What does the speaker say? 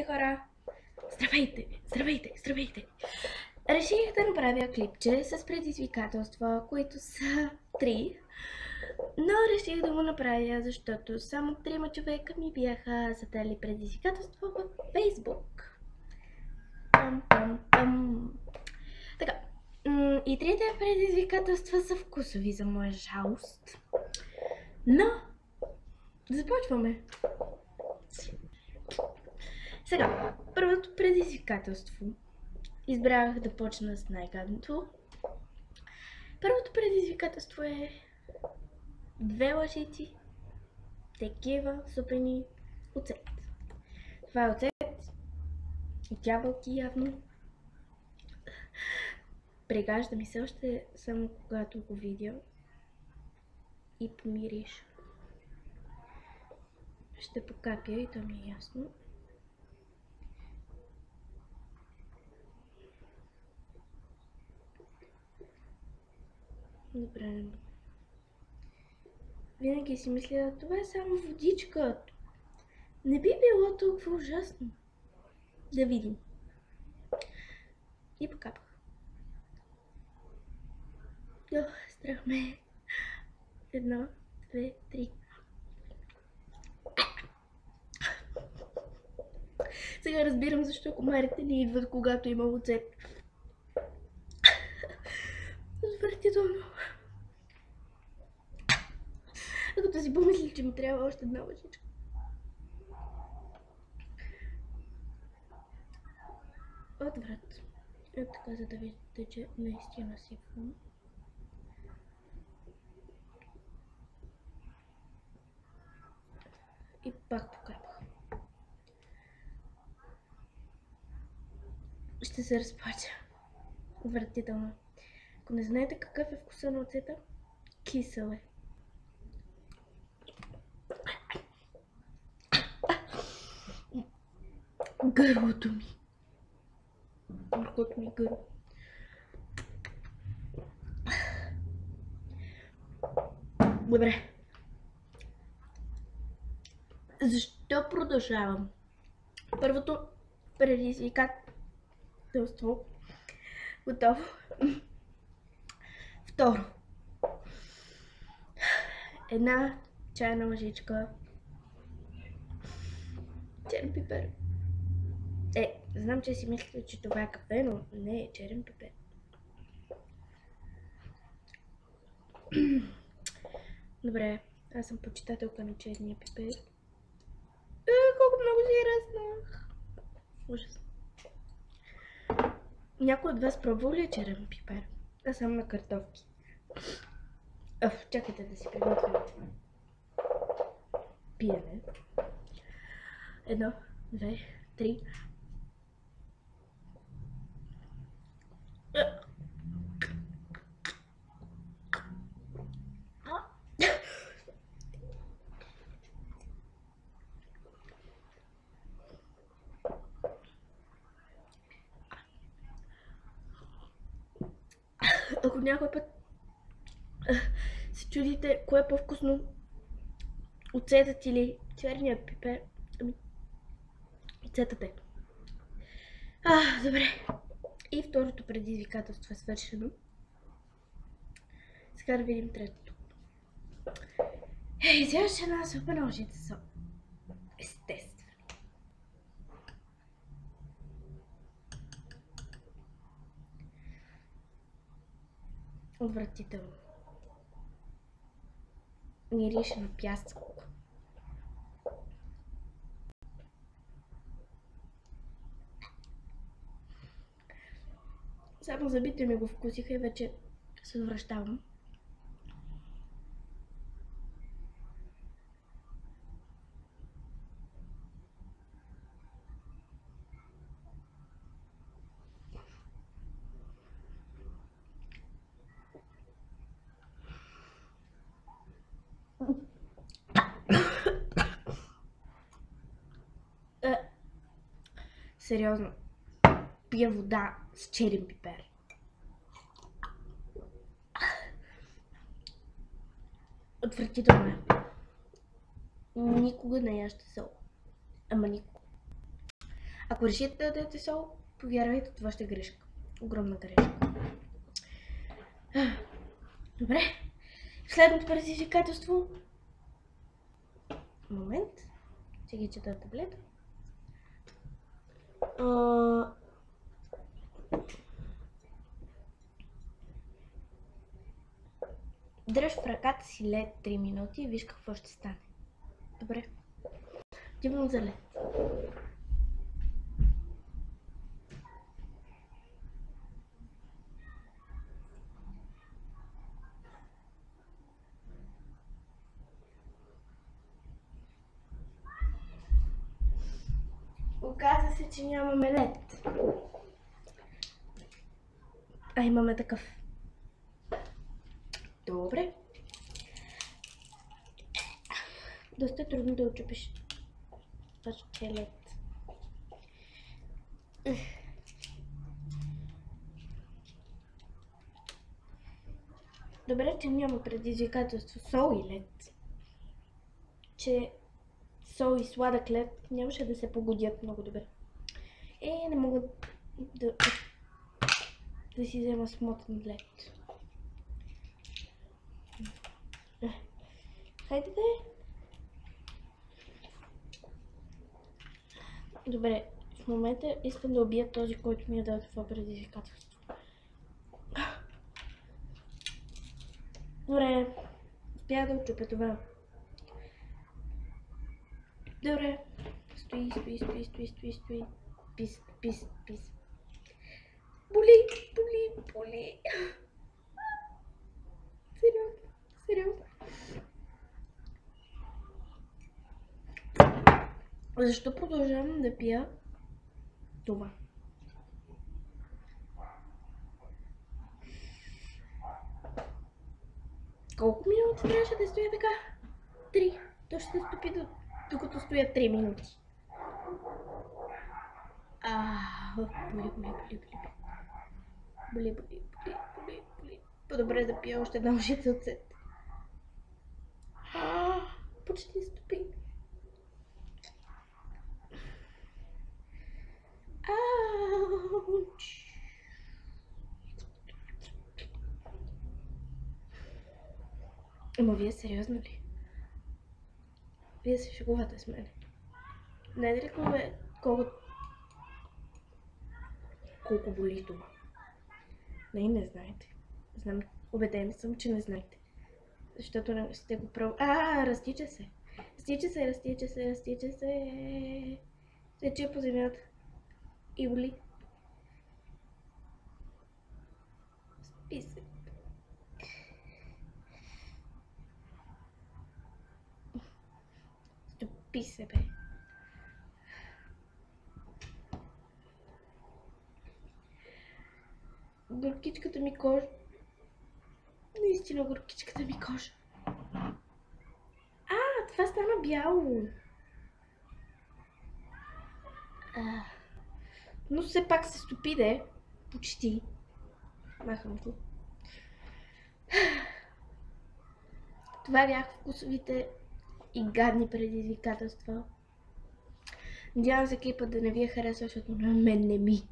Здравейте, хора! Здравейте! Здравейте! Здравейте! Реших да направя клипче с предизвикателства, които са 3. Но реших да го направя, защото само 3 човека ми бяха задали предизвикателства в Facebook. Така. И 3 предизвикателства са вкусови, за моя жалост. Но започваме. Сега, първото предизвикателство. Избрах да почна с най-гадното. Първото предизвикателство е 2 лъжици такива супени оцет. Това е оцет от ябълки явно. Пригажда ми се още само когато го видя и помириш. Ще покапя и то ми е ясно. Добре. Винаги си мисля, това е само водичка. Не би било толкова ужасно. Да видим. И покапах. Страх ме. 1, 2, 3. Сега разбирам защо комарите не идват, когато има оцет. Отвратително. Докато си помисли, че ми трябва още една лъжичка. Отврат. Ето така, за да видите, че наистина си фун. И пак покапах. Ще се разплача. Отвратително. Ако не знаете какъв е вкуса на оцета, кисел е. Гърлото ми. Върхото ми гърло. Добре. Защо продължавам? Първото предизвикателство. Готово. Второ. 1 чайна лъжичка черен пипер. Знам, че си мислите, че това е кафе, но не е черен пипер. Добре, аз съм почитателка на черния пипер. Колко много си разнах. Ужас. Някой от вас пробвал ли е черен пипер? Аз съм на картофки. Чакайте да си приготвим пиене. 1, 2, 3. Ако някой път се чудите кое е по-вкусно, оцетът или черният пипер, оцетът е. Добре. И второто предизвикателство е свършено. Сега да видим третото. Изяждаш една супена лъжица са естествено. Отвратително. Мирише на пясък. Само зъбите ми го вкусиха и вече се отвръщавам. Сериозно. Пия вода с черен пипер. Отвратително е. Никога не яща сол. Ама никога. Ако решите да дадете сол, повярвайте, това ще е грешка. Огромна грешка. Добре. Следното предизвикателство. Момент. Ще ги чета таблета. Дръж в ръката си лед 3 минути и виж какво ще стане. Добре. Отивам за лед. Оказа се, че нямаме лед. А имаме такъв. Добре. Доста е трудно да отчупиш пачке лед. Добре, че няма предизвикателство сол и лед. Че сол и сладък лед нямаше да се погодят много добре. Не мога да си взема смотан лед. Хайде да е. Добре, в момента искам да убия този, който ми е дал това предизвикателство. Добре, успях да отчупя това. Добре, стои. Пис. Боли. Сериозно. Защо продължавам да пия това? Колко минути трябваше да стоя така? 3. То ще се стопи докато стоя 3 минути. Боли. По-добре да пия още една ушица оцет. Почти стопи. Ама вие сериозно ли? Вие се шегувате с мене. Знаете ли колко боли това? Не знаете. Знам, убеден съм, че не знаете. Защото не сте го пробвали. Разтича се. Тече по земята. И боли. Спи се. Стопи се, бе. Горкичката ми кожа. Наистина горкичката ми кожа. Това стана бяло. Но все пак се стопи, де. Почти. Махам го. Това бяха вкусовите и гадни предизвикателства. Надявам се клипът да не ви е харесал, защото на мен не ми.